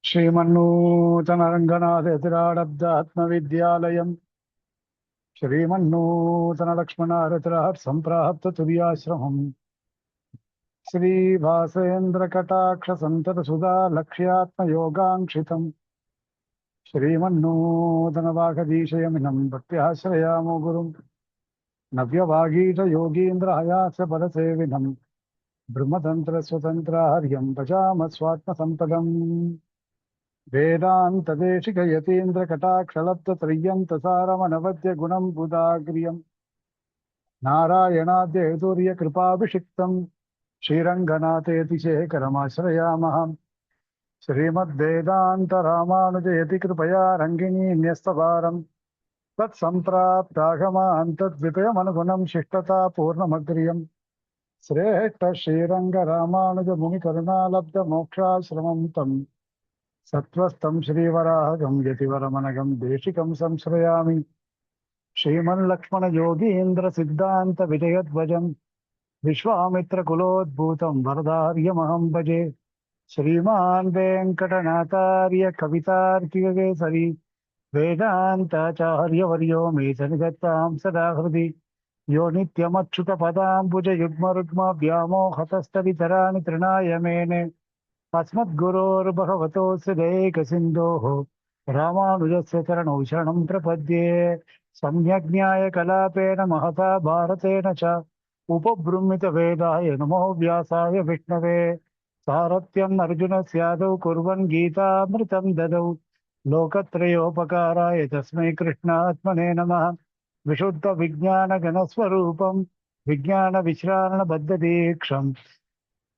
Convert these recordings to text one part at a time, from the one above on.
श्रीमन्नूतनरङ्गनाथयतिराडब्दात्मविद्यालयम् श्रीमन्नूतनलक्ष्मणारतिरहत्सम्प्राप्ततुर्याश्रमम् श्रीभासेन्द्रकटाक्षसन्ततसुधा लक्ष्यात्मयोगाङ्क्षितम् श्रीमन्नूतनवागधीशयमिनम् भक्त्याश्रयामो गुरुम् नव्यवागीशयोगीन्द्रहयास्य पदसेविनम् ब्रह्मतन्त्रस्वतन्त्रार्यम् भजाम स्वात्मसम्पदम् वेदान्तदेशिकयतीन्द्रकटाक्षलब्धत्रय्यन्तसारमनवद्य गुणम् नारायणाद्यैतूर्यकृपाभिषिक्तम् श्रीरङ्गनाथेतिशेखरमाश्रयामः श्रीमद्वेदान्तरामानुजयति कृपया रङ्गिणी न्यस्तभारम् तत्सम्प्राप्तागमान् तद्विषयमनुगुणम् शिष्टता पूर्णमग्र्यम् श्रेष्ठ श्रीरङ्गरामानुजमुनिकरुणालब्धमोक्षाश्रमम् तम् सत्त्वस्थम् श्रीवराहगम् यतिवरमनघम् देशिकम् संश्रयामि श्रीमल्लक्ष्मणयोगीन्द्रसिद्धान्तविजयध्वजम् विश्वामित्रकुलोद्भूतं वरदार्यमहं भजे श्रीमान् वेङ्कटनाथार्य कवितार्किककेसरी वेदान्ताचार्यवर्यो मे सन्निधत्तां सदा हृदि यो नित्यमच्युतपदाम्बुजयुग्मरुग्मव्यामोहतस्तवितराणि तृणाय मेने अस्मद्गुरोर्भगवतोऽस्य दैकसिन्धोः रामानुजस्य चरणौ शरणं प्रपद्ये सम्यग्न्यायकलापेन महता भारतेन च उपबृंहितवेदाय नमो व्यासाय विष्णवे सारथ्यम् अर्जुनस्यादौ कुर्वन् गीतामृतं ददौ लोकत्रयोपकाराय तस्मै कृष्णात्मने नमः विशुद्धविज्ञानगणस्वरूपं विज्ञानविश्रारणबद्धदीक्षम्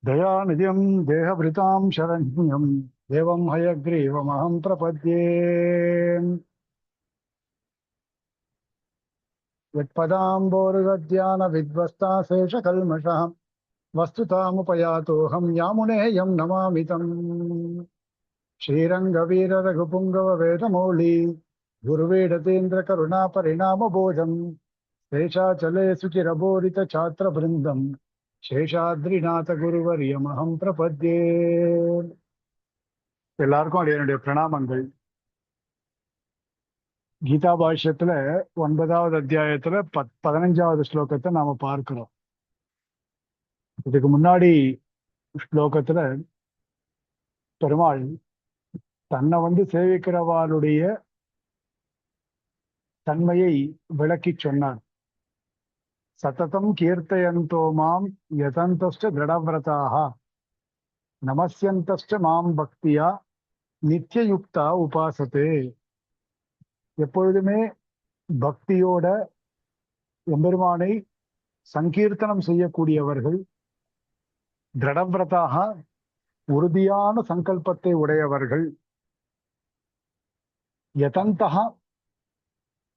दयानिधिं देहभृतां शरण्यं देवं हयग्रीवमहं प्रपद्ये यत्पदाम्बोरुगद्यानविद्वस्ताशेषकल्मषः वस्तुतामुपयातोऽहं यामुनेयं नमामि तम् श्रीरङ्गवीररघुपुङ्गववेदमौली गुरुवेडतीन्द्रकरुणापरिणामबोधम् शेषाचले सुचिरबोरितछात्रवृन्दम् சேஷாத்ரிநாதகுருவரியமகம் பிரபத்யே. எல்லாருக்கும் என்னுடைய பிரணாமங்கள். கீதா பாஷ்யத்துல 9வது அத்தியாயத்துல 15வது ஸ்லோகத்தை நாம பார்க்கிறோம். இதுக்கு முன்னாடி ஸ்லோகத்துல பெருமாள் தன்னை சேவிக்கிறவாளுடைய தன்மையை விளக்கி சொன்னார். சததம் கீர்த்தயந்தோ மாம் யதந்தஸ்ட திருடவிரதாக நமஸ்யந்தஸ்ட மாம் பக்தியா நித்தியயுக்தா உபாசத்தே. எப்பொழுதுமே பக்தியோட எம்பெருமானை சங்கீர்த்தனம் செய்யக்கூடியவர்கள், திருடவிரதாக உறுதியான சங்கல்பத்தை உடையவர்கள், யதந்தகா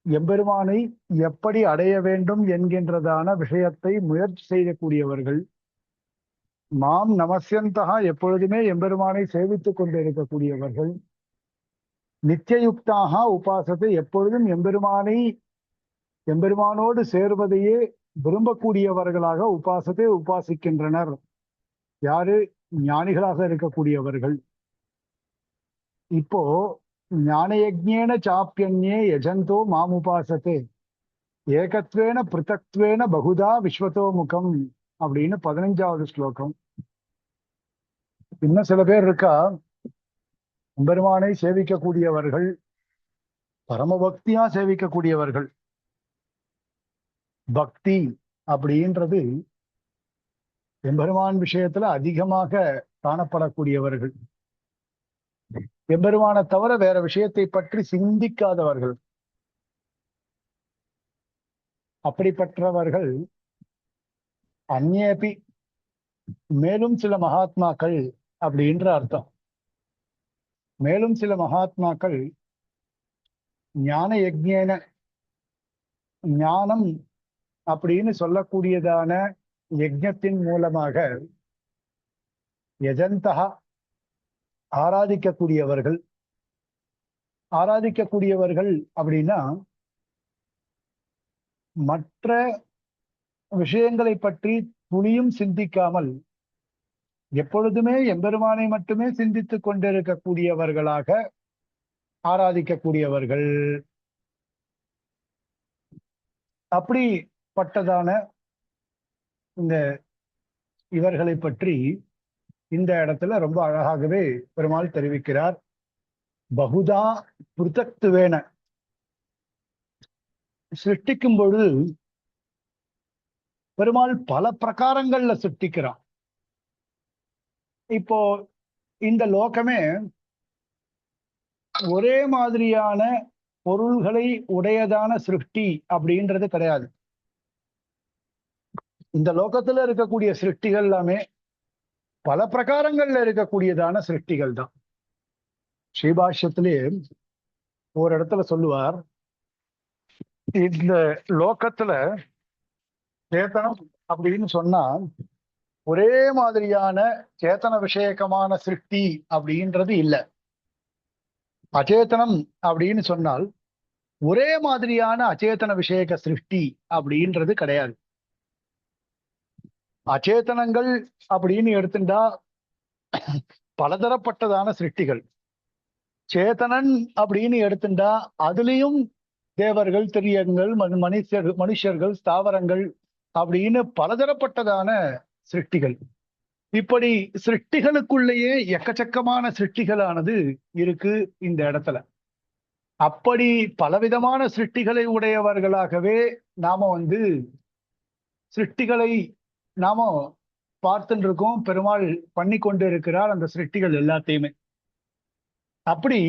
எம்பெருமானை எப்படி அடைய வேண்டும் என்கின்றதான விஷயத்தை முயற்சி செய்யக்கூடியவர்கள், மாம் நமஸ்யந்தகா எப்பொழுதுமே எம்பெருமானை சேவித்துக் கொண்டிருக்கக்கூடியவர்கள், நித்தியயுக்தாக உபாசத்தை எப்பொழுதும் எம்பெருமானோடு சேர்வதையே விரும்பக்கூடியவர்களாக உபாசத்தை உபாசிக்கின்றனர். யாரு? ஞானிகளாக இருக்கக்கூடியவர்கள். இப்போ ஞானயஜ்ஞேன சாப்பியன்யே யஜந்தோ மாம் உபாசத்தே ஏகத்வேன பிருத்தக்த்வேன பகுதா விஸ்வதோ முகம் அப்படின்னு 15வது ஸ்லோகம். இன்னும் சில பேர் இருக்கா, எம்பெருமானை சேவிக்கக்கூடியவர்கள், பரமபக்தியா சேவிக்கக்கூடியவர்கள். பக்தி அப்படின்றது எம்பெருமான் விஷயத்துல அதிகமாக காணப்படக்கூடியவர்கள், எம்பெருமானை தவிர வேற விஷயத்தை பற்றி சிந்திக்காதவர்கள். அப்படிப்பட்டவர்கள் அந்நேபி, மேலும் சில மகாத்மாக்கள் அப்படின்ற அர்த்தம். மேலும் சில மகாத்மாக்கள் ஞான யஜ்ஞேன, ஞானம் அப்படின்னு சொல்லக்கூடியதான யஜ்ஞத்தின் மூலமாக யஜந்தகா ஆராதிக்கக்கூடியவர்கள். ஆராதிக்கக்கூடியவர்கள் அப்படின்னா மற்ற விஷயங்களை பற்றி துளியும் சிந்திக்காமல் எப்பொழுதுமே எம்பெருமானை மட்டுமே சிந்தித்துக் கொண்டிருக்கக்கூடியவர்களாக ஆராதிக்கக்கூடியவர்கள். அப்படிப்பட்டதான இந்த இவர்களை பற்றி இந்த இடத்துல ரொம்ப அழகாகவே பெருமாள் தெரிவிக்கிறார். பகுதா பிருத்தக்துவேன, சிருஷ்டிக்கும் பொழுது பெருமாள் பல பிரகாரங்கள்ல சிருஷ்டிக்கிறான். இப்போ இந்த லோகமே ஒரே மாதிரியான பொருள்களை உடையதான சிருஷ்டி அப்படின்றது கிடையாது. இந்த லோகத்துல இருக்கக்கூடிய சிருஷ்டிகள் எல்லாமே பல பிரகாரங்கள்ல இருக்கக்கூடியதான சிருஷ்டிகள் தான். ஸ்ரீபாஷ்யத்திலே ஒரு இடத்துல சொல்லுவார், இந்த லோகத்துல சேத்தனம் அப்படின்னு சொன்னா ஒரே மாதிரியான சேத்தன விஷயகமான சிருஷ்டி அப்படின்றது இல்லை. அச்சேதனம் அப்படின்னு சொன்னால் ஒரே மாதிரியான அச்சேதன விஷயக சிருஷ்டி அப்படின்றது கிடையாது. அச்சேதனங்கள் அப்படின்னு எடுத்துட்டா பலதரப்பட்டதான சிருஷ்டிகள். சேத்தனன் அப்படின்னு எடுத்துட்டா அதுலயும் தேவர்கள், திரியங்கள், மனுஷர்கள், ஸ்தாவரங்கள் அப்படின்னு பலதரப்பட்டதான சிருஷ்டிகள். இப்படி சிருஷ்டிகளுக்குள்ளேயே எக்கச்சக்கமான சிருஷ்டிகளானது இருக்கு இந்த இடத்துல. அப்படி பலவிதமான சிருஷ்டிகளை உடையவர்களாகவே நாம சிருஷ்டிகளை நாம பார்த்துட்டு இருக்கோம். பெருமாள் பண்ணி கொண்டு இருக்கிறார் அந்த சிருஷ்டிகள் எல்லாத்தையுமே. அப்படி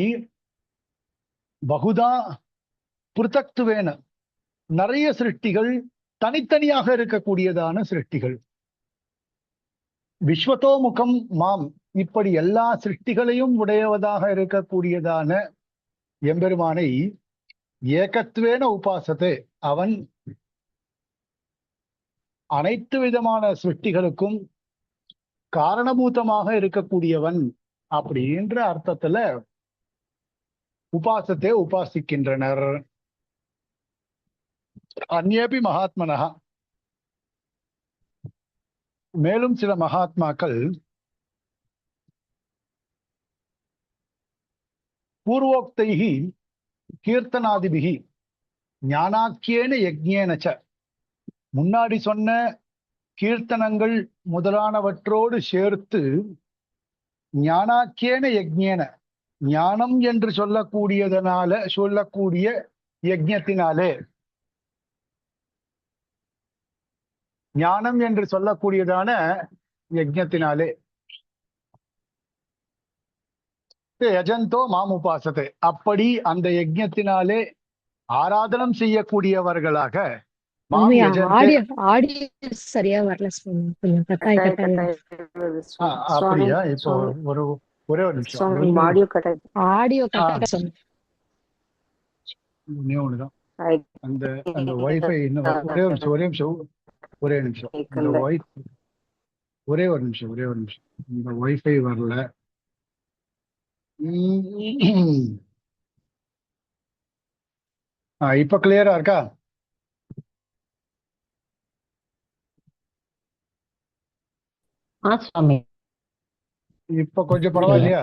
பகுதா பிருத்தக்துவேன, நிறைய சிருஷ்டிகள் தனித்தனியாக இருக்கக்கூடியதான சிருஷ்டிகள். விஸ்வதோமுகம் மாம், இப்படி எல்லா சிருஷ்டிகளையும் உடையவதாக இருக்கக்கூடியதான எம்பெருமானை ஏகத்வேன உபாசத்தை, அவன் அனைத்து விதமான சிருஷ்டிகளுக்கும் காரணபூதமாக இருக்கக்கூடியவன் அப்படின்ற அர்த்தத்துல உபாசத்தை உபாசிக்கின்றனர். அந்நேபி மகாத்மனஹா, மேலும் சில மகாத்மாக்கள் பூர்வோக்தைஹி கீர்த்தனாதிபிகி ஞானாக்கியேன யஜ்ஞேனச்ச, முன்னாடி சொன்ன கீர்த்தனங்கள் முதலானவற்றோடு சேர்த்து ஞானாக்கியேன யஜ்ஞேன, ஞானம் என்று சொல்லக்கூடிய யஜ்ஞத்தினாலே, ஞானம் என்று சொல்லக்கூடியதான யஜ்ஞத்தினாலே யஜந்தோ மாம் உபாசத்தை, அப்படி அந்த யஜ்ஞத்தினாலே ஆராதனம் செய்யக்கூடியவர்களாக மாம் யஜந்தே. சரியா வரல, அப்படியா? இப்போ ஒரே ஒரு நிமிஷம், ஒண்ணுதான் அந்த அந்த வைஃபை இன்னும் ஒரே நிமிஷம் இந்த ஒரே ஒரு நிமிஷம் இந்த வைஃபை வரல. இப்ப கிளியரா இருக்கா? இப்ப கொஞ்சம் பரவாயில்லையா?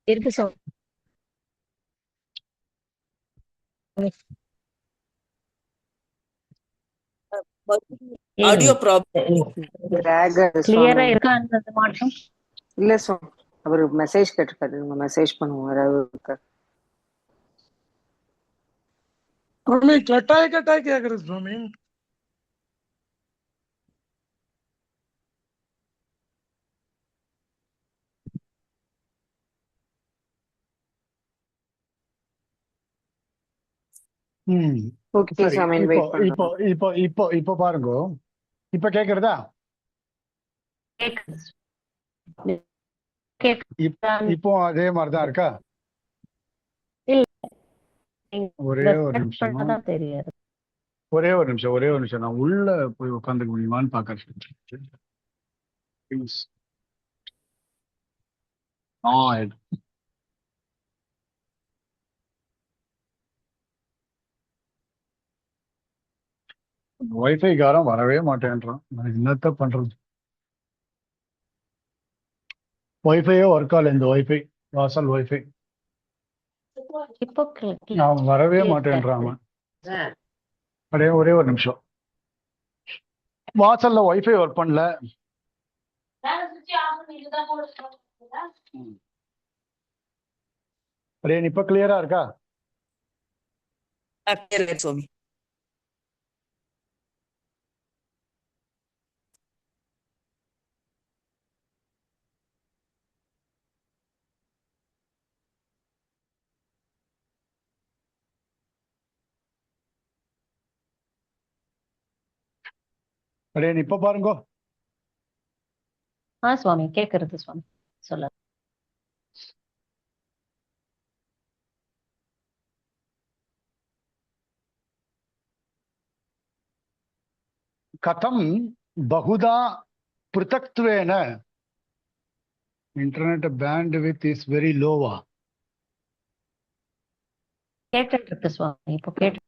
இருக்கு சுவாமி. ஆடியோ ப்ராப்ளம் கிளியரா இருக்கான்றது மட்டும் இல்ல சுவாமி. அவரு மெசேஜ் கேட்டிருக்காரு, நீங்க மெசேஜ் பண்ணுவோம். கட்டாய கேக்குறது சுவாமி. இப்போ பாருங்க, இப்ப கேக்குறதா? இப்போ அதே மாதிரிதான் இருக்கா? ஒரே ஒரு நிமிஷம் நான் உள்ள போய் உட்காந்துக்க முடியுமான்னு பாக்கிறேன். வைஃபைக்காரன் வரவே மாட்டேன்றான். நான் என்னத்த பண்றது? வைஃபையே ஒர்க் ஆகல. இந்த வைஃபை, வாசல் வைஃபை இப்போ அவன் வரவே மாட்டேன்றான். அவன் அப்படியே ஒரே ஒரு நிமிஷம். வாசல்ல வைஃபை ஒர்க் பண்ணல. அப்படியே இப்ப கிளியரா இருக்கா? சுவாமி. அப்படியே இப்ப பாருங்க. சுவாமி கேக்குறது சுவாமி சொல்ல. கதம் பகுதா பிருத்தக்த்வேன. இன்டர்நெட் பேண்ட்வித் இஸ் வெரி லோவா? கேட்டு இருக்கு சுவாமி. இப்போ கேட்டு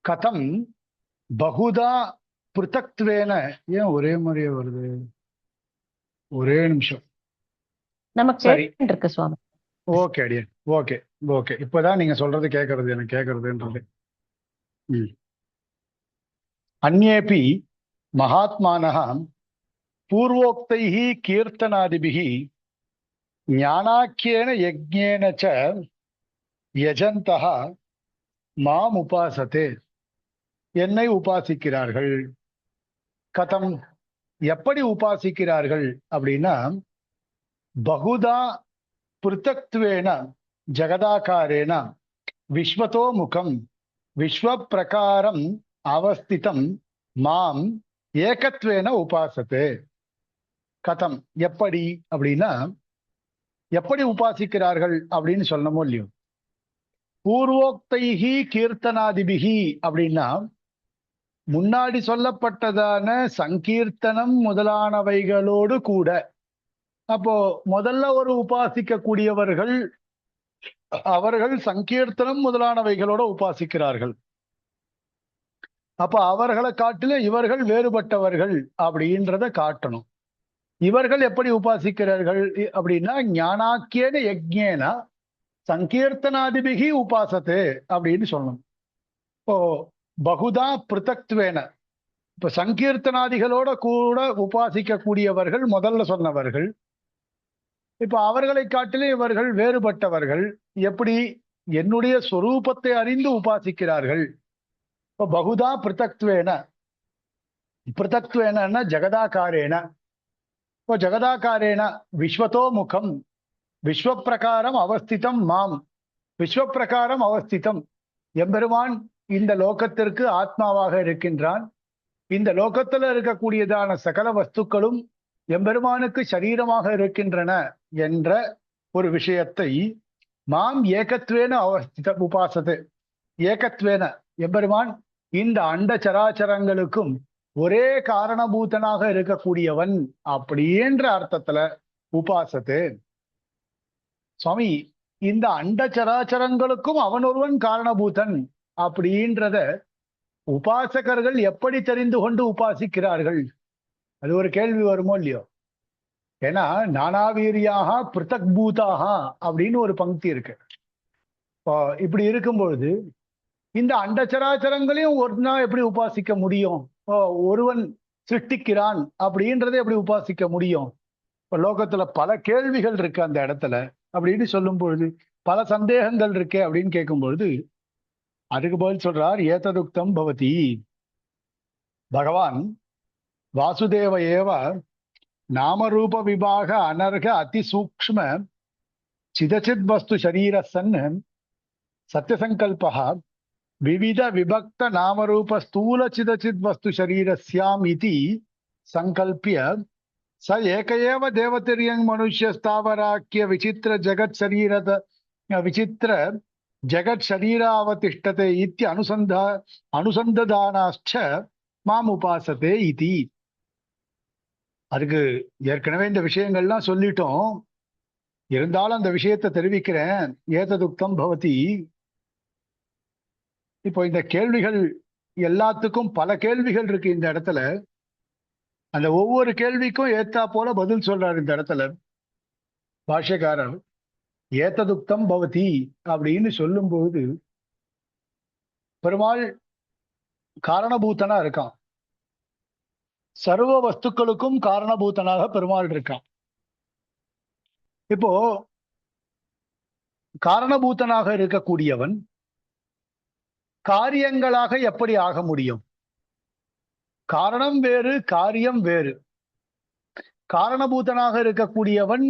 கதம் பகுதா பிருத்தக்த்வேன. ஏன் ஒரே மாதிரியே வருது? ஒரே நிமிஷம். நமக்கு சரி. கேட்டு இருக்கு சுவாமி. ஓகே அடியன். ஓகே ஓகே, இப்பதான் நீங்க சொல்றது கேட்கறது, எனக்கு கேட்கறதுன்றது. அந்நேபி மகாத்மானः பூர்வோக்தைः கீர்த்தனாதிபிः ஞானாக்கியேன யஜ்ஞேன ச யஜந்தः மாம் உபாசதே. என்னை உபாசிக்கிறார்கள். கதம், எப்படி உபாசிக்கிறார்கள் அப்படின்னா, பகுதா பிருத்தக்த்வேன ஜகதாகாரேன விஸ்வதோ முகம் விஸ்வ பிரகாரம் அவஸ்திதம் மாம் ஏகத்வேன உபாசத்தே. கதம், எப்படி அப்படின்னா, எப்படி உபாசிக்கிறார்கள் அப்படின்னு சொல்லணுமோ இல்லையோ. பூர்வோக்தைஹி கீர்த்தனாதிபிகி அப்படின்னா, முன்னாடி சொல்லப்பட்டதான சங்கீர்த்தனம் முதலானவைகளோடு கூட. அப்போ முதல்ல ஒரு உபாசிக்க கூடியவர்கள், அவர்கள் சங்கீர்த்தனம் முதலானவைகளோட உபாசிக்கிறார்கள். அப்ப அவர்களை காட்டில இவர்கள் வேறுபட்டவர்கள் அப்படின்றத காட்டணும். இவர்கள் எப்படி உபாசிக்கிறார்கள் அப்படின்னா, ஞானாக்கியேன யஜ்ஞேன சங்கீர்த்தனாதிபிகி உபாசத்தே அப்படின்னு சொல்லணும். இப்போ பகுதா பிருத்தக்த்வேன, இப்ப சங்கீர்த்தனாதிகளோட கூட உபாசிக்க கூடியவர்கள் முதல்ல சொன்னவர்கள். இப்ப அவர்களை காட்டிலும் இவர்கள் வேறுபட்டவர்கள். எப்படி? என்னுடைய சொரூபத்தை அறிந்து உபாசிக்கிறார்கள். இப்ப பகுதா பிருத்தக்த்வேன, பிருத்தக்த்வேன ஜகதாகாரேன. இப்போ ஜகதாகாரேன விஸ்வதோ முகம் விஸ்வப்பிரகாரம் அவஸ்திதம் மாம். விஸ்வப்பிரகாரம் அவஸ்திதம், எம்பெருமான் இந்த லோகத்திற்கு ஆத்மாவாக இருக்கின்றான். இந்த லோகத்துல இருக்கக்கூடியதான சகல வஸ்துக்களும் எம்பெருமானுக்கு சரீரமாக இருக்கின்றன என்ற ஒரு விஷயத்தை மாம் ஏகத்வேன அவஸ்தித உபாசத்தை. ஏகத்வேன, எம்பெருமான் இந்த அண்ட சராச்சரங்களுக்கும் ஒரே காரணபூதனாக இருக்கக்கூடியவன் அப்படின்ற அர்த்தத்துல உபாசத்து. சுவாமி, இந்த அண்ட சராச்சரங்களுக்கும் அவன் ஒருவன் காரணபூதன் அப்படின்றத உபாசகர்கள் எப்படி தெரிந்து கொண்டு உபாசிக்கிறார்கள்? அது ஒரு கேள்வி வருமோ இல்லையோ. ஏன்னா நானாவீரியாக பிருத்தக் பூதாக அப்படின்னு ஒரு பங்கி இருக்கு. இப்படி இருக்கும்பொழுது இந்த அண்டச்சராச்சரங்களையும் ஒருனா எப்படி உபாசிக்க முடியும்? ஒருவன் சிருஷ்டிக்கிறான் அப்படின்றதை எப்படி உபாசிக்க முடியும்? இப்ப லோகத்துல பல கேள்விகள் இருக்கு அந்த இடத்துல அப்படின்னு சொல்லும் பொழுது, பல சந்தேகங்கள் இருக்கே அப்படின்னு கேட்கும் பொழுது அதுக்கு பதில் சொல்றார், ஏததுக்தம் பவதி. பகவான் வாசுதேவ ஏவ நாமரூப விபாக அனர்க அதிசூக்ஷ்ம சிதச்சித் வஸ்து சரீரசன் சத்யசங்கல்பா விவித விபக்த நாமரூப ஸ்தூல சிதச்சித் வஸ்து சரீரஸ்யாம் இதி சங்கல்பிய ச ஏகையேவ தேவதிரியங் மனுஷ்ய ஸ்தாவராக்கிய விசித்திர ஜகத் சரீரத விசித்திர ஜெகத் சரீராவதிஷ்டதே இத்தி அனுசந்ததானாச்ச மாம் உபாசதே இதி. அதுக்கு ஏற்கனவே இந்த விஷயங்கள்லாம் சொல்லிட்டோம். இருந்தாலும் அந்த விஷயத்தை தெரிவிக்கிறேன். ஏததுக்தம் பவதி. இப்போ இந்த கேள்விகள் எல்லாத்துக்கும் பல கேள்விகள் இருக்கு இந்த இடத்துல. அந்த ஒவ்வொரு கேள்விக்கும் ஏத்தா போல பதில் சொல்றாரு இந்த இடத்துல பாஷ்யக்காரர். ஏததுக்தம் பவதி அப்படின்னு சொல்லும்போது பெருமாள் காரணபூதனா இருக்கான். சர்வ வஸ்துக்களுக்கும் காரணபூதனாக பெருமாள் இருக்கான். இப்போ காரணபூதனாக இருக்கக்கூடியவன் காரியங்களாக எப்படி ஆக முடியும்? காரணம் வேறு, காரியம் வேறு. காரணபூதனாக இருக்கக்கூடியவன்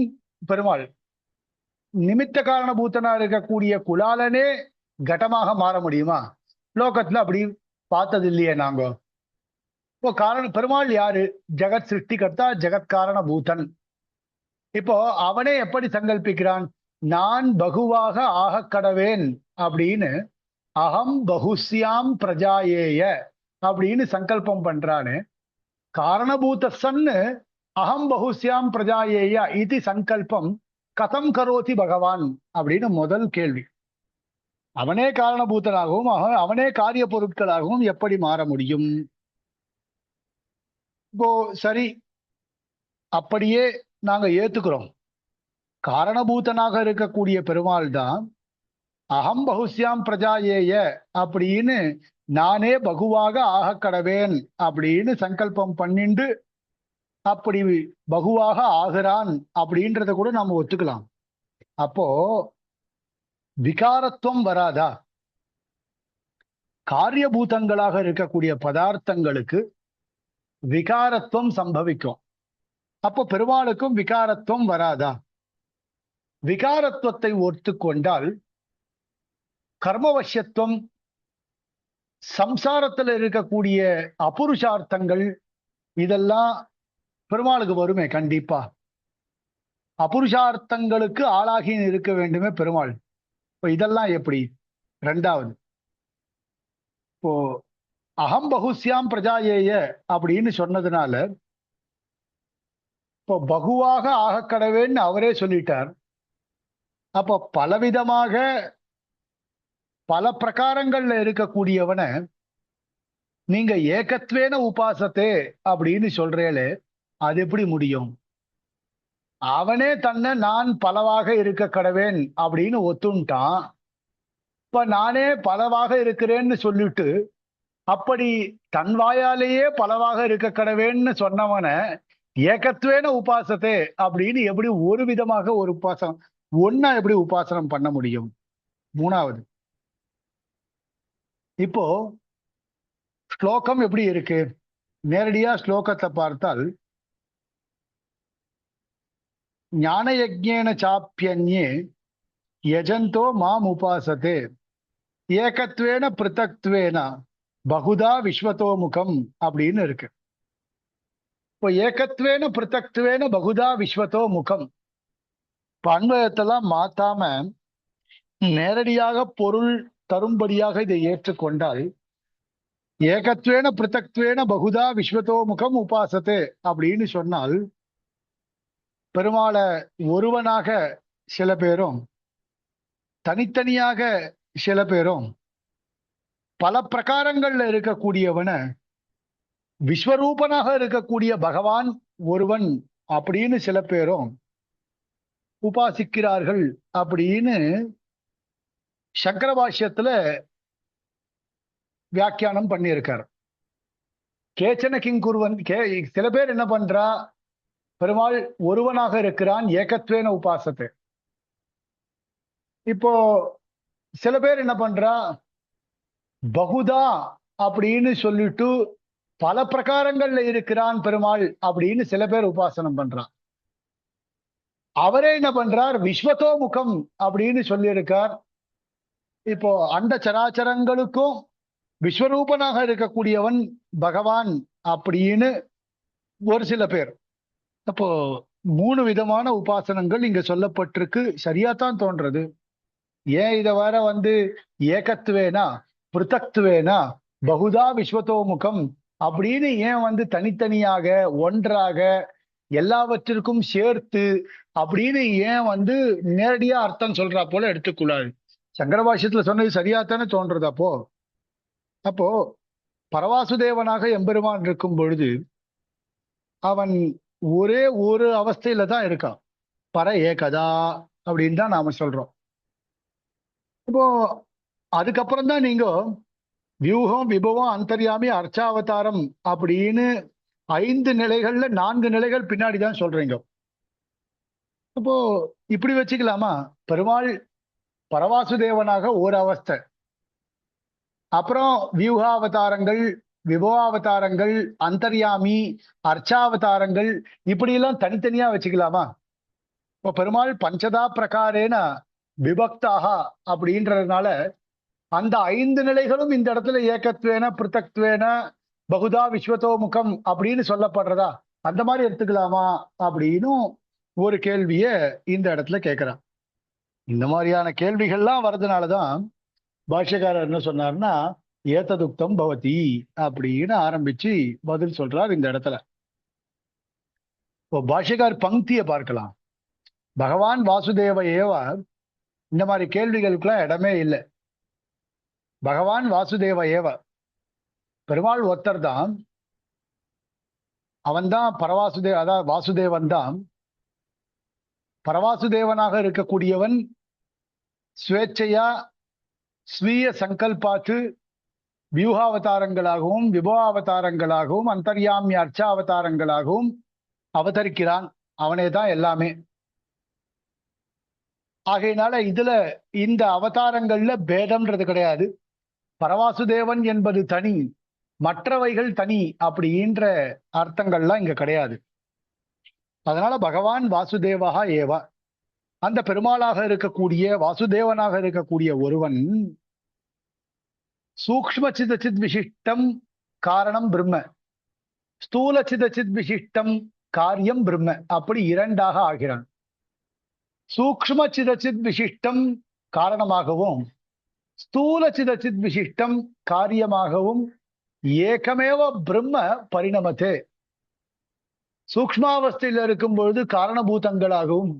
பெருமாள். நிமித்த காரணபூதனாக இருக்கக்கூடிய குலாலனே கடமாக மாற முடியுமா? லோகத்துல அப்படி பார்த்தது இல்லையே நாங்க. இப்போ பெருமாள் யாரு? ஜெகத் சிருஷ்டிகர்த்தா, ஜெகத் காரணபூதன். இப்போ அவனே எப்படி சங்கல்பிக்கிறான்? நான் பகுவாக ஆக கடவேன் அப்படின்னு, அகம் பகுஸ்யாம் பிரஜாயேய அப்படின்னு சங்கல்பம் பண்றானு. காரணபூத சன்னு அகம் பகுஸ்யாம் பிரஜாயேய இது சங்கல்பம் கதம் கரோதி பகவான் அப்படின்னு முதல் கேள்வி. அவனே காரணபூதனாகவும் அவனே காரிய பொருட்களாகவும் எப்படி மாற முடியும்? இப்போ சரி, அப்படியே நாங்க ஏத்துக்கிறோம். காரணபூதனாக இருக்கக்கூடிய பெருமாள் தான் அகம் பகுஸ்யாம் பிரஜாயேய அப்படின்னு நானே பகுவாக ஆக கடவேன் அப்படின்னு சங்கல்பம் பண்ணிண்டு அப்படி பகுவாக ஆகிறான் அப்படின்றத கூட நாம ஒத்துக்கலாம். அப்போ விகாரத்துவம் வராதா? காரியபூதங்களாக இருக்கக்கூடிய பதார்த்தங்களுக்கு விகாரத்துவம் சம்பவிக்கும். அப்போ பெருமாளுக்கும் விகாரத்துவம் வராதா? விகாரத்துவத்தை ஒத்துக்கொண்டால் கர்மவசியத்துவம், சம்சாரத்தில் இருக்கக்கூடிய அபுருஷார்த்தங்கள் இதெல்லாம் பெருமாளுக்கு வருமே கண்டிப்பா. அபுருஷார்த்தங்களுக்கு ஆளாகி இருக்க வேண்டுமே பெருமாள். இப்போ இதெல்லாம் எப்படி? ரெண்டாவது, இப்போ அகம் பகுஸ்யாம் பிரஜாயேய அப்படின்னு சொன்னதுனால இப்போ பகுவாக ஆக கடவேன்னு அவரே சொல்லிட்டார். அப்போ பலவிதமாக பல பிரகாரங்கள்ல இருக்கக்கூடியவனை நீங்க ஏகத்வேன உபாசத்தே அப்படின்னு சொல்றேலே, அது எப்படி முடியும்? அவனே தன்னை நான் பலவாக இருக்க கடவேன் அப்படின்னு ஒத்துண்டான். இப்ப நானே பலவாக இருக்கிறேன்னு சொல்லிட்டு அப்படி தன் வாயாலேயே பலவாக இருக்க கடவேன்னு சொன்னவனை ஏகத்வேன உபாசத்தே அப்படின்னு எப்படி ஒரு விதமாக ஒரு உபாசனம் ஒன்னா எப்படி உபாசனம் பண்ண முடியும்? மூணாவது, இப்போ ஸ்லோகம் எப்படி இருக்கு? நேரடியா ஸ்லோகத்தை பார்த்தால் ஞான யஜ்ஞேன சாப்பியன்யே யஜந்தோ மாம் உபாசத்தே ஏகத்வேன பிருத்தக்த்வேன பகுதா விஸ்வதோமுகம் அப்படின்னு இருக்கு. இப்போ ஏகத்வேன பிருத்தக்த்வேன பகுதா விஸ்வதோமுகம் அன்வயத்தெல்லாம் மாத்தாம நேரடியாக பொருள் தரும்படியாக இதை ஏற்றுக்கொண்டால் ஏகத்வேன பிருத்தக்த்வேன பகுதா விஸ்வதோமுகம் உபாசத்தே அப்படின்னு சொன்னால் பெருமாளை ஒருவனாக சில பேரும் தனித்தனியாக சில பேரும் பல பிரகாரங்கள்ல இருக்கக்கூடியவனை விஸ்வரூபனாக இருக்கக்கூடிய பகவான் ஒருவன் அப்படின்னு சில பேரும் உபாசிக்கிறார்கள் அப்படின்னு சங்கர பாஷ்யத்துல வியாக்கியானம் பண்ணியிருக்கார். கேச்சன கிங்குருவன் சில பேர் என்ன பண்றா? பெருமாள் ஒருவனாக இருக்கிறான், ஏகத்வேன உபாசத்தை. இப்போ சில பேர் என்ன பண்றா? பகுதா அப்படின்னு சொல்லிட்டு பல பிரகாரங்கள்ல இருக்கிறான் பெருமாள் அப்படின்னு சில பேர் உபாசனம் பண்றான். அவரே என்ன பண்றார்? விஸ்வதோமுகம் அப்படின்னு சொல்லியிருக்கார். இப்போ அண்ட சராச்சரங்களுக்கும் விஸ்வரூபனாக இருக்கக்கூடியவன் பகவான் அப்படின்னு ஒரு சில பேர். அப்போ 3 விதமான உபாசனங்கள் இங்க சொல்லப்பட்டிருக்கு. சரியாத்தான் தோன்றது. ஏன் இத வர ஏகத்துவேனா பிருத்தக்துவேனா பகுதா விஸ்வதோமுகம் அப்படின்னு ஏன் தனித்தனியாக ஒன்றாக எல்லாவற்றிற்கும் சேர்த்து அப்படின்னு ஏன் நேரடியா அர்த்தம் சொல்றா போல எடுத்துக்கூடாது. சங்கர பாஷ்யத்துல சொன்னது சரியாத்தானே தோன்றது. அப்போ பரவாசுதேவனாக எம்பெருமான் இருக்கும் பொழுது அவன் ஒரே ஒரு அவஸ்தையில தான் இருக்கான். பர ஏகதா அப்படின்னு தான் நாம சொல்றோம். இப்போ அதுக்கப்புறம் தான் நீங்க வியூகம் விபவம் அந்தர்யாமி அர்ச்சாவதாரம் அப்படின்னு 5 நிலைகள்ல 4 நிலைகள் பின்னாடி தான் சொல்றீங்க. அப்போ இப்படி வச்சுக்கலாமா? பெருமாள் பரவாசுதேவனாக ஒரு அவஸ்தை, அப்புறம் வியூகாவதாரங்கள் விபவாவதாரங்கள் அந்தர்யாமி அர்ச்சாவதாரங்கள் இப்படி எல்லாம் தனித்தனியா வச்சுக்கலாமா? இப்போ பெருமாள் பஞ்சதா பிரகாரேன விபக்தாக அப்படின்றதுனால அந்த 5 நிலைகளும் இந்த இடத்துல ஏகத்வேன பிருத்தக்துவேன பகுதா விஸ்வதோமுகம் அப்படின்னு சொல்லப்படுறதா? அந்த மாதிரி எடுத்துக்கலாமா அப்படின்னு ஒரு கேள்விய இந்த இடத்துல கேட்கிறான். இந்த மாதிரியான கேள்விகள்லாம் வர்றதுனாலதான் பாஷ்யக்காரர் என்ன சொன்னார்னா ஏததுக்தம் பவதி அப்படின்னு ஆரம்பிச்சு பதில் சொல்றார் இந்த இடத்துல. இப்போ பாஷ்யக்கார் பங்கியை பார்க்கலாம். பகவான் வாசுதேவ ஏவ இந்த மாதிரி கேள்விகளுக்கெல்லாம் இடமே இல்லை. பகவான் வாசுதேவ ஏவ பெருமாள் ஒருத்தர் தான், அவன்தான் அதாவது வாசுதேவன் தான். பரவாசுதேவனாக இருக்கக்கூடியவன் ஸ்வேச்சையா ஸ்வீய சங்கல்பாத்து வியூகாவதாரங்களாகவும் விபவாவதாரங்களாகவும் அந்தர்யாமி அர்ச்சாவதாரங்களாகவும் அவதரிக்கிறான். அவனே தான் எல்லாமே. ஆகையினால இதுல இந்த அவதாரங்கள்ல பேதம்ன்றது கிடையாது. பரவாசுதேவன் என்பது தனி, மற்றவைகள் தனி அப்படின்ற அர்த்தங்கள்லாம் இங்க கிடையாது. அதனால பகவான் வாசுதேவா ஏவா, அந்த பெருமாளாக இருக்கக்கூடிய வாசுதேவனாக இருக்கக்கூடிய ஒருவன் சூக்ஷ்ம சிதச்சித் விசிஷ்டம் காரணம் பிரம்ம, ஸ்தூல சிதச்சித் விசிஷ்டம் காரியம் பிரம்ம, அப்படி இரண்டாக ஆகிறான். சூக்ஷ்ம சிதச்சித் விசிஷ்டம் காரணமாகவும் ஸ்தூல சிதச்சித் விசிஷ்டம் காரியமாகவும் ஏகமேவ பிரம்ம பரிணமத்தே. சூக்ஷ்மாவஸ்தையில இருக்கும் பொழுது காரணபூதங்களாகவும்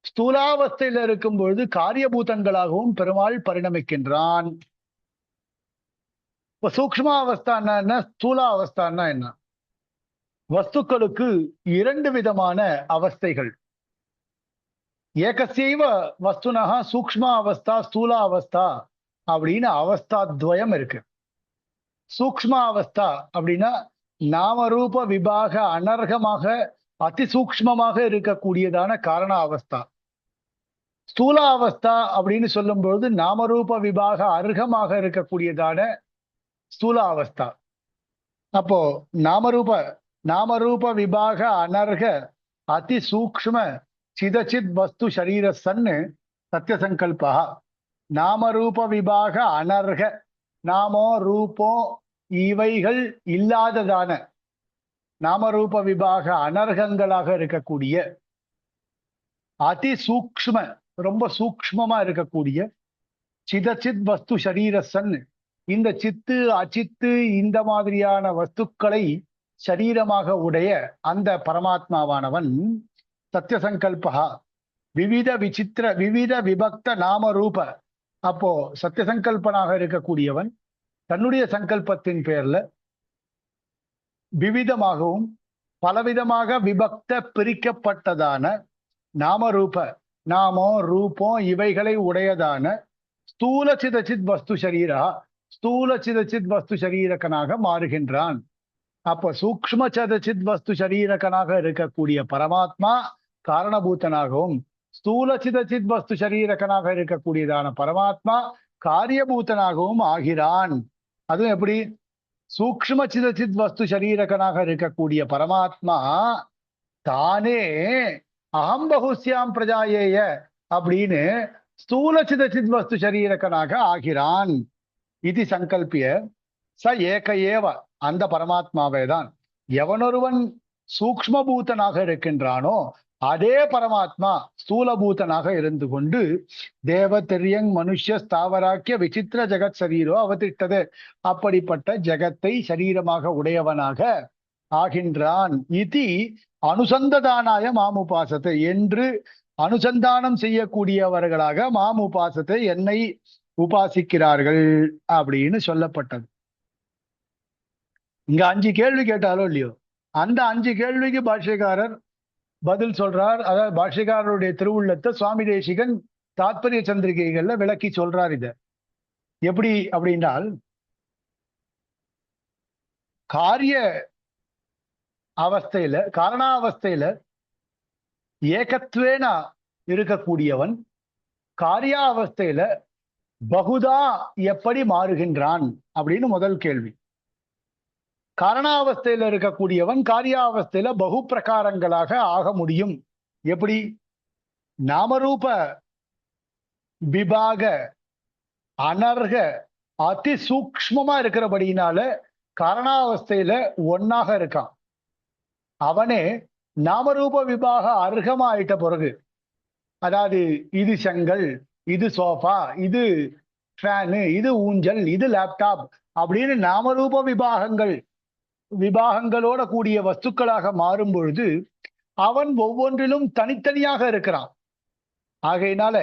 ஸ்தூலாவஸ்தையில இருக்கும் பொழுது காரியபூதங்களாகவும் பெருமாள் பரிணமிக்கின்றான். இப்ப சூக்ஷ்மாவஸ்தான்னா என்ன, ஸ்தூலாவஸ்தான்னா என்ன? வஸ்துக்களுக்கு 2 விதமான அவஸ்தைகள். ஏகசைவ வஸ்துனஹா சூக்ஷ்ம அவஸ்தா ஸ்தூல அவஸ்தா அப்படின்னு அவஸ்தாத்வயம் இருக்கு. சூக்ஷ்ம அவஸ்தா அப்படின்னா நாமரூப விபாக அனர்கமாக அதிசூக்ஷ்மமாக இருக்கக்கூடியதான காரண அவஸ்தா. ஸ்தூல அவஸ்தா அப்படின்னு சொல்லும் பொழுது நாமரூப விபாக அருகமாக இருக்கக்கூடியதான ஸ்தூல அவஸ்தா. அப்போ நாமரூப விபாக அனர்க அதிசூக்ஷ்ம சிதச்சித் வஸ்து ஷரீர சன்னு சத்தியசங்கல்பா. நாமரூப விபாக அனர்க, நாமோ ரூபம் இவைகள் இல்லாததான நாமரூப விபாக அனர்கங்களாக இருக்கக்கூடிய அதிசூக்ஷ்ம ரொம்ப சூக்ஷ்மமா இருக்கக்கூடிய சிதச்சித் வஸ்து ஷரீர சன், இந்த சித்து அச்சித்து இந்த மாதிரியான வஸ்துக்களை சரீரமாக உடைய அந்த பரமாத்மாவானவன் சத்தியசங்கல்பா விவித விபக்த நாம ரூப. அப்போ சத்தியசங்கல்பனாக இருக்கக்கூடியவன் தன்னுடைய சங்கல்பத்தின் பேர்ல விவிதமாகவும் பலவிதமாக விபக்த பிரிக்கப்பட்டதான நாமரூப, நாமோ ரூபம் இவைகளை உடையதான ஸ்தூல சிதச்சித் வஸ்து சரீரா, ஸ்தூல சிதச்சித் வஸ்து சரீரகனாக மாறுகின்றான். அப்ப சூக்ஷ்ம சிதச்சித் வஸ்து சரீரகனாக இருக்கக்கூடிய பரமாத்மா காரணபூத்தனாகவும் ஸ்தூல சிதச்சித் வஸ்து சரீரகனாக இருக்கக்கூடியதான பரமாத்மா காரியபூத்தனாகவும் ஆகிறான். அதுவும் எப்படி? சூக்ஷ்ம சிதச்சித் வஸ்து சரீரகனாக இருக்கக்கூடிய பரமாத்மா தானே அகம் பகுஸ்யாம் பிரஜாயேய அப்படின்னு ஸ்தூல சிதச்சித் வஸ்து சரீரகனாக ஆகிறான். இது சங்கல்பிய ச ஏக ஏவ, அந்த பரமாத்மாவே தான் எவனொருவன் சூக்ஷ்மபூதனாக இருக்கின்றானோ அதே பரமாத்மா ஸ்தூலபூதனாக இருந்து கொண்டு தேவ திரியங் மனுஷ்ய ஸ்தாவராக்கிய விசித்திர ஜெகத் சரீரோ அவதிட்டது, அப்படிப்பட்ட ஜெகத்தை சரீரமாக உடையவனாக ஆகின்றான். இதி அனுசந்ததானாய மாமுபாசத்தை என்று அனுசந்தானம் செய்யக்கூடியவர்களாக மாமுபாசத்தை என்னை உபாசிக்கிறார்கள் அப்படின்னு சொல்லப்பட்டது. இங்க 5 கேள்வி கேட்டாலோ இல்லையோ, அந்த 5 கேள்விக்கு பாஷ்யக்காரர் பதில் சொல்றார். அதாவது பாஷ்யக்காரருடைய திருவுள்ளத்தை சுவாமி தேசிகன் தாத்பரிய சந்திரிகைகள்ல விளக்கி சொல்றார். இத எப்படி அப்படின்னால், காரிய அவஸ்தையில காரணாவஸ்தையில ஏகத்வேனா இருக்கக்கூடியவன் காரியாவஸ்தையில பகுதா எப்படி மாறுகின்றான் அப்படின்னு முதல் கேள்வி. காரணாவஸ்தையில இருக்கக்கூடியவன் காரியாவஸ்தையில பகு பிரகாரங்களாக ஆக முடியும் எப்படி? நாமரூப விபாக அனர்க அதி சூக்ஷ்மமா இருக்கிறபடியினால காரணாவஸ்தையில ஒன்னாக இருக்கான். அவனே நாமரூப விபாக அர்ஹமா ஆயிட்ட பிறகு, அதாவது இது செங்கல், இது சோஃபா, இது ஃபேனு, இது ஊஞ்சல், இது லேப்டாப் அப்படின்னு நாமரூப விபாகங்களோட கூடிய வஸ்துக்களாக மாறும் பொழுது அவன் ஒவ்வொன்றிலும் தனித்தனியாக இருக்கிறான். ஆகையினால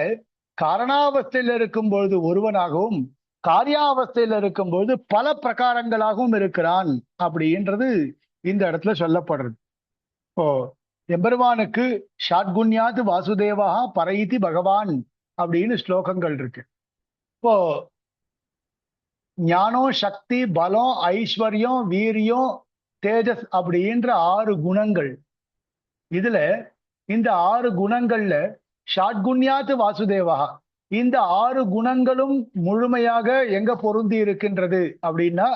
காரணாவஸ்தையில் இருக்கும் பொழுது ஒருவனாகவும் காரியாவஸ்தையில் இருக்கும் பொழுது பல பிரகாரங்களாகவும் இருக்கிறான் அப்படின்றது இந்த இடத்துல சொல்லப்படுறது. இப்போ எம்பெருமானுக்கு ஷாட்குண்யாது வாசுதேவா பரைதி பகவான் அப்படின்னு ஸ்லோகங்கள் இருக்கு. இப்போ ஞானம், சக்தி, பலம், ஐஸ்வர்யம், வீரியம், தேஜஸ் அப்படின்ற 6 குணங்கள். இதுல இந்த 6 குணங்கள்ல ஷாட்குண்யாது வாசுதேவா, இந்த 6 குணங்களும் முழுமையாக எங்க பொருந்தி இருக்கின்றது அப்படின்னா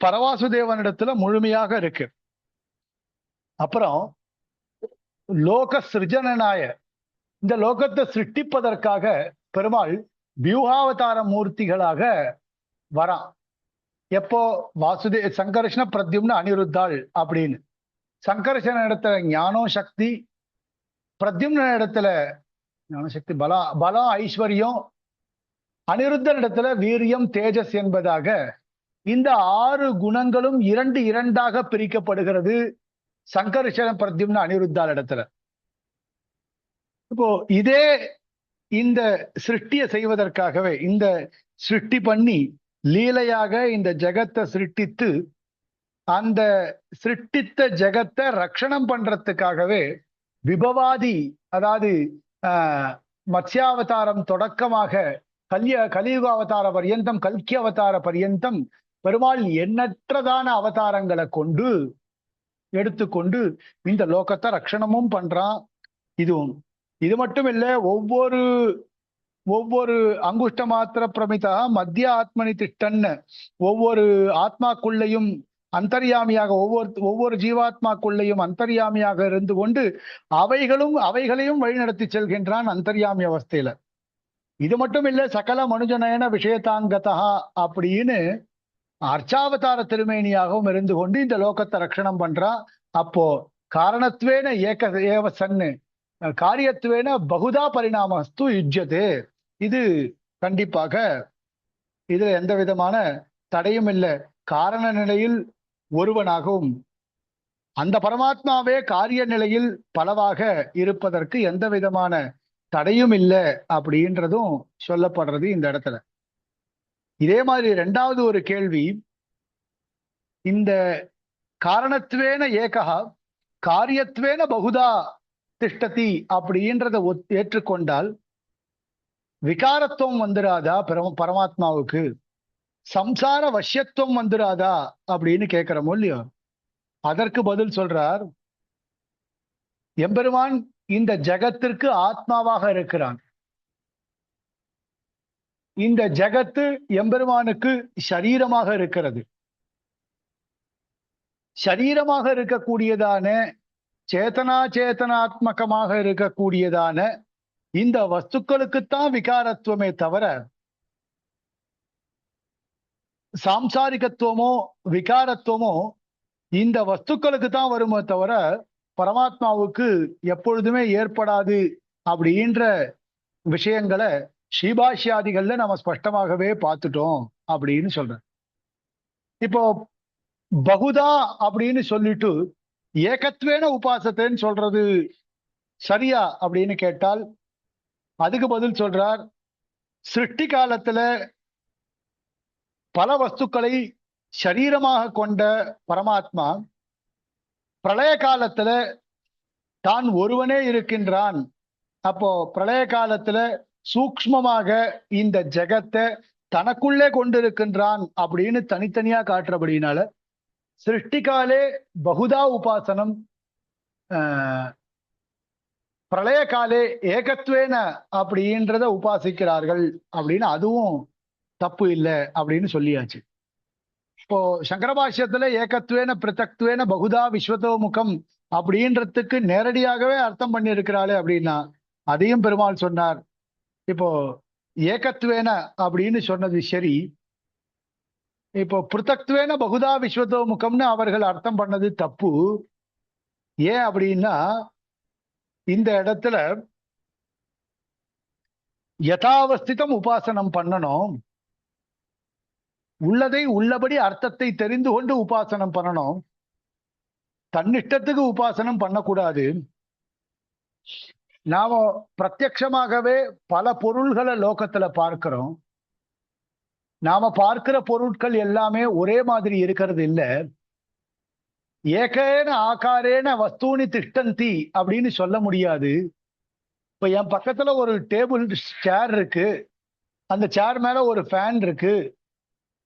பரவாசுதேவனிடத்துல முழுமையாக இருக்கு. அப்புறம் லோக சிருஜனனாய, இந்த லோகத்தை சிருஷ்டிப்பதற்காக பெருமாள் வியூகாவதார மூர்த்திகளாக வரான். எப்போ? சங்கர்ஷண பிரத்யும்ன அனிருத்தாள் அப்படின்னு. சங்கர்ஷண இடத்துல ஞானம் சக்தி, பிரத்யும்ன இடத்துல ஞானசக்தி பலம் ஐஸ்வர்யம், அனிருத்தன் இடத்துல வீரியம் தேஜஸ் என்பதாக இந்த 6 குணங்களும் 2 பிரிக்கப்படுகிறது சங்கர்ஷண பிரத்யும்ன அனிருத்தாள் இடத்துல. இப்போ இதே இந்த சிருஷ்டியை செய்வதற்காகவே, இந்த சிருஷ்டி பண்ணி லீலையாக இந்த ஜெகத்தை சிருஷ்டித்து அந்த சிருஷ்டித்த ஜெகத்தை ரட்சணம் பண்றதுக்காகவே விபவாதி, அதாவது மத்ஸ்யாவதாரம் தொடக்கமாக கலியுக அவதார பர்யந்தம், கல்கி அவதார பர்யந்தம் பெருமாள் எண்ணற்றதான அவதாரங்களை எடுத்துக்கொண்டு இந்த லோகத்தை ரட்சணமும் பண்றான். இது மட்டும் இல்ல, ஒவ்வொரு அங்குஷ்ட மாத்திர பிரமிதா மத்திய ஆத்மனி திட்டன்னு ஒவ்வொரு ஆத்மாக்குள்ளையும் அந்தர்யாமியாக, ஒவ்வொரு ஜீவாத்மாக்குள்ளையும் அந்தர்யாமியாக இருந்து கொண்டு அவைகளையும் வழிநடத்தி செல்கின்றான் அந்தர்யாமி அவஸ்தையில. இது மட்டும் இல்ல, சகல மனுஜனயன விஷயத்தாங்கதா அப்படின்னு அர்ச்சாவதார திருமேனியாகவும் இருந்து கொண்டு இந்த லோகத்தை ரட்சணம் பண்றான். அப்போ காரணத்வேன ஏவ சன்னு காரியத்துவேன பகுதா பரிணாமஸ்து யுஜ்யதே. இது கண்டிப்பாக இதுல எந்த விதமான தடையும் இல்லை. காரண நிலையில் ஒருவனாகவும் அந்த பரமாத்மாவே காரிய நிலையில் பலவாக இருப்பதற்கு எந்த விதமான தடையும் இல்லை அப்படின்றதும் சொல்லப்படுறது இந்த இடத்துல. இதே மாதிரி 2வது ஒரு கேள்வி, இந்த காரணத்துவேன ஏகா காரியத்துவேன பகுதா திஷ்டதி அப்படின்றத ஏற்றுக்கொண்டால் விகாரத்துவம் வந்துராதா பரமாத்மாவுக்கு? சம்சார வசியத்துவம் வந்துராதா அப்படின்னு கேட்கிறோமோ இல்லையோ? அதற்கு பதில் சொல்றார், எம்பெருமான் இந்த ஜகத்திற்கு ஆத்மாவாக இருக்கிறான். இந்த ஜகத்து எம்பெருமானுக்கு ஷரீரமாக இருக்கிறது. ஷரீரமாக இருக்கக்கூடியதான சேத்தனாத்மகமாக இருக்கக்கூடியதான இந்த வஸ்துக்களுக்குத்தான் விகாரத்துவமே தவிர சாம்சாரிகத்துவமோ விகாரத்துவமோ இந்த வஸ்துக்களுக்கு தான் வருமே தவிர பரமாத்மாவுக்கு எப்பொழுதுமே ஏற்படாது அப்படின்ற விஷயங்களை ஸ்ரீபாஷ்யாதிகள்ல நம்ம ஸ்பஷ்டமாகவே பார்த்துட்டோம் அப்படின்னு சொல்றேன். இப்போ பகுதா அப்படின்னு சொல்லிட்டு ஏகத்வேன உபாசத்தைன்னு சொல்றது சரியா அப்படின்னு கேட்டால் அதுக்கு பதில் சொல்றார், சிருஷ்டி காலத்துல பல வஸ்துக்களை சரீரமாக கொண்ட பரமாத்மா பிரளய காலத்துல தான் ஒருவனே இருக்கின்றான். அப்போ பிரளய காலத்துல சூக்ஷ்மமாக இந்த ஜெகத்தை தனக்குள்ளே கொண்டிருக்கின்றான் அப்படின்னு தனித்தனியா காட்டுறபடினால சிருஷ்டிகாலே பகுதா உபாசனம், பிரளய காலே ஏகத்வேன அப்படின்றத உபாசிக்கிறார்கள் அப்படின்னு அதுவும் தப்பு இல்லை அப்படின்னு சொல்லியாச்சு. இப்போ சங்கரபாஷ்யத்துல ஏகத்வேன பிருத்தக்துவேன பகுதா விஸ்வதோமுகம் அப்படின்றதுக்கு நேரடியாகவே அர்த்தம் பண்ணி இருக்கிறாளே அப்படின்னா அதையும் பெருமாள் சொன்னார். இப்போ ஏகத்வேன அப்படின்னு சொன்னது சரி, இப்போ பிருத்தக்துவேன பகுதா விஸ்வதோமுகம்னு அவர்கள் அர்த்தம் பண்ணது தப்பு. ஏன் அப்படின்னா இந்த இடத்துல யதாவஸ்திதம் உபாசனம் பண்ணணும், உள்ளதை உள்ளபடி அர்த்தத்தை தெரிந்து கொண்டு உபாசனம் பண்ணணும், தன்னிஷ்டத்துக்கு உபாசனம் பண்ணக்கூடாது. நாம பிரத்யட்சமாகவே பல பொருள்களை லோகத்துல பார்க்கிறோம். நாம பார்க்கிற பொருட்கள் எல்லாமே ஒரே மாதிரி இருக்கிறது இல்ல. ஏகேன ஆகாரேன வஸ்தூனி திஷ்டந்தி அப்படின்னு சொல்ல முடியாது. இப்ப என் பக்கத்துல ஒரு டேபிள் சேர் இருக்கு, அந்த சேர் மேல ஒரு ஃபேன் இருக்கு,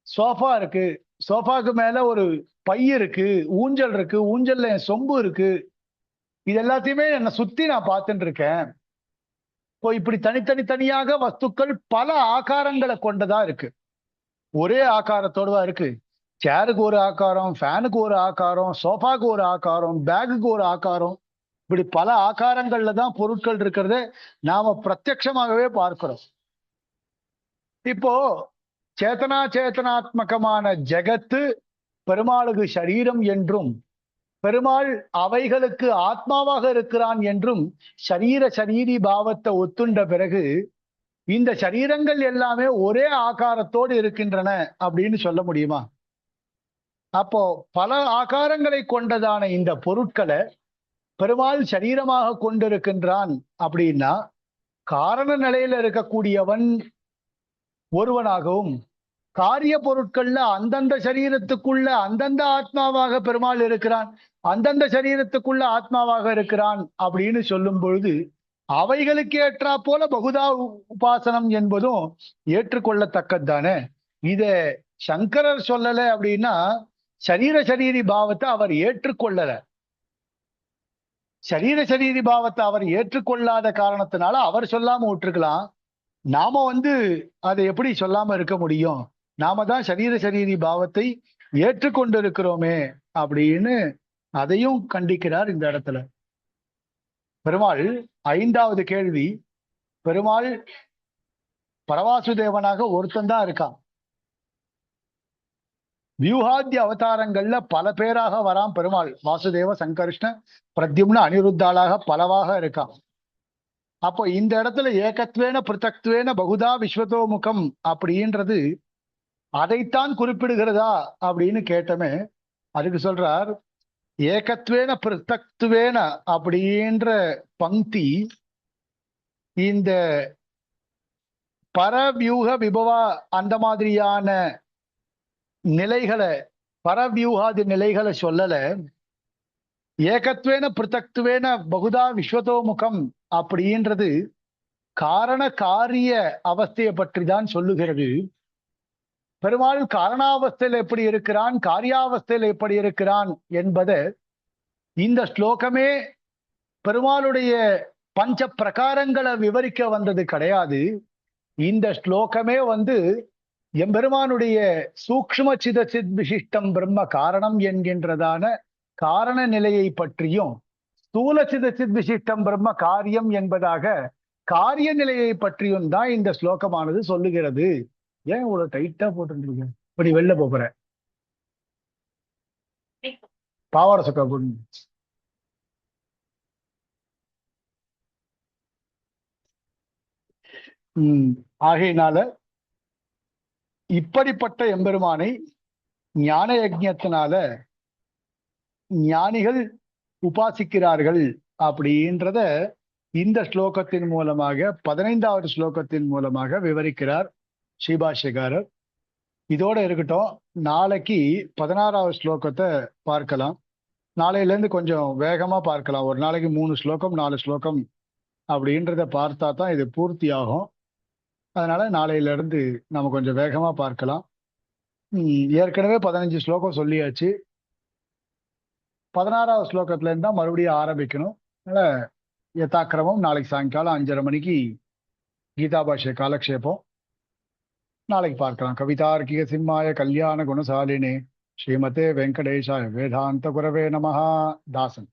சோஃபா இருக்கு, சோஃபாக்கு மேல ஒரு பை இருக்கு, ஊஞ்சல் இருக்கு, ஊஞ்சல்ல என் சொம்பு இருக்கு, இது எல்லாத்தையுமே என்னை சுத்தி நான் பார்த்துட்டு இருக்கேன். இப்போ இப்படி தனித்தனியாக வஸ்துக்கள் பல ஆகாரங்களை கொண்டதா இருக்கு. ஒரே ஆகாரத்தோட தான் இருக்கு. சேருக்கு ஒரு ஆகாரம், ஃபேனுக்கு ஒரு ஆகாரம், சோஃபாக்கு ஒரு ஆகாரம், பேகுக்கு ஒரு ஆகாரம், இப்படி பல ஆகாரங்கள்ல தான் பொருட்கள் இருக்கிறத நாம பிரத்யட்சமாகவே பார்க்கிறோம். இப்போ சேத்தனா சேத்தனாத்மகமான ஜெகத்து பெருமாளுக்கு சரீரம் என்றும் பெருமாள் அவைகளுக்கு ஆத்மாவாக இருக்கிறான் என்றும் சரீரி பாவத்தை ஒத்துண்ட பிறகு இந்த சரீரங்கள் எல்லாமே ஒரே ஆகாரத்தோடு இருக்கின்றன அப்படின்னு சொல்ல முடியுமா? அப்போ பல ஆகாரங்களை கொண்டதான இந்த பொருட்களை பெருமாள் சரீரமாக கொண்டிருக்கின்றான் அப்படின்னா காரண நிலையில இருக்கக்கூடியவன் ஒருவனாகவும் காரிய பொருட்கள்ல அந்தந்த சரீரத்துக்குள்ள அந்தந்த ஆத்மாவாக பெருமாள் இருக்கிறான், அந்தந்த சரீரத்துக்குள்ள ஆத்மாவாக இருக்கிறான் அப்படின்னு சொல்லும் பொழுது அவைகளுக்கு ஏற்றா போல பகுதா உபாசனம் என்பதும் ஏற்றுக்கொள்ளத்தக்கது தானே. இத சங்கரர் சொல்லல அப்படின்னா சரீரி பாவத்தை அவர் ஏற்றுக்கொள்ளல. சரீரி பாவத்தை அவர் ஏற்றுக்கொள்ளாத காரணத்தினால அவர் சொல்லாம விட்டுருக்கலாம். நாம அதை எப்படி சொல்லாம இருக்க முடியும்? நாம தான் சரீரி பாவத்தை ஏற்றுக்கொண்டிருக்கிறோமே அப்படின்னு அதையும் கண்டிக்கிறார் இந்த இடத்துல பெருமாள். 5வது கேள்வி, பெருமாள் பரவாசுதேவனாக ஒருத்தன் தான் இருக்கான். வியூகாத்திய அவதாரங்கள்ல பல பேராக வரான் பெருமாள். வாசுதேவ, சங்கர்ஷ்ண, பிரத்யும்ன, அனிருத்தாளாக பலவாக இருக்கான். அப்போ இந்த இடத்துல ஏகத்வேன பிருத்தக்துவேன பகுதா விஸ்வதோமுகம் அப்படின்றது அதைத்தான் குறிப்பிடுகிறதா அப்படின்னு கேட்டமே. அதுக்கு சொல்றார், ஏகத்வேன பிருத்தக்துவேன அப்படின்ற பங்கி இந்த பரவியூக விபவா அந்த மாதிரியான நிலைகளை, பரவியூகாதி நிலைகளை சொல்லல. ஏகத்வேன பிருத்தக்துவேன பகுதா விஸ்வதோமுகம் அப்படின்றது காரண காரிய அவஸ்தையை பற்றி தான் சொல்லுகிறது. பெருமாள் காரணாவஸ்தையில் எப்படி இருக்கிறான், காரியாவஸ்தையில் எப்படி இருக்கிறான் என்பதை இந்த ஸ்லோகமே பெருமாளுடைய பஞ்ச பிரகாரங்களை விவரிக்க வந்தது கிடையாது. இந்த ஸ்லோகமே எம்பெருமானுடைய சூக்ஷ்ம சிதசித் விசிஷ்டம் பிரம்ம காரணம் என்கின்றதான காரண நிலையை பற்றியும் ஸ்தூல சிதசித் விசிஷ்டம் பிரம்ம காரியம் என்பதாக காரிய நிலையை பற்றியும் தான் இந்த ஸ்லோகமானது சொல்லுகிறது. ஏன் இவ்வளவு டைட்டா போட்டுருக்கீங்க? இப்படி வெளில போற பாவாடை சொக்கா போட்டு ஆகையினால இப்படிப்பட்ட எம்பெருமானை ஞான யஜ்ஞத்தினால ஞானிகள் உபாசிக்கிறார்கள் அப்படின்றத இந்த ஸ்லோகத்தின் மூலமாக 15வது ஸ்லோகத்தின் மூலமாக விவரிக்கிறார் ஸ்ரீபாஷ்யக்காரர். இதோட இருக்கட்டும், நாளைக்கு 16வது ஸ்லோகத்தை பார்க்கலாம். நாளையிலேருந்து கொஞ்சம் வேகமா பார்க்கலாம். ஒரு நாளைக்கு 3 ஸ்லோகம் 4 ஸ்லோகம் அப்படின்றத பார்த்தா தான் இது பூர்த்தி ஆகும். அதனால நாளையில இருந்து நம்ம கொஞ்சம் வேகமா பார்க்கலாம். ஏற்கனவே 15 ஸ்லோகம் சொல்லியாச்சு. 16வது ஸ்லோகத்துல இருந்தா மறுபடியும் ஆரம்பிக்கணும். அதனால யதாக்கிரமம் நாளைக்கு சாயங்காலம் 5:30 மணிக்கு கீதா பாஷ்ய காலக்ஷேபம் நாளைக்கு பார்க்கலாம். கவிதார்க்கிக சிம்மாய கல்யாண குணசாலினே ஸ்ரீமதே வெங்கடேஷாய வேதாந்த குரவே நமஹா. தாசன்.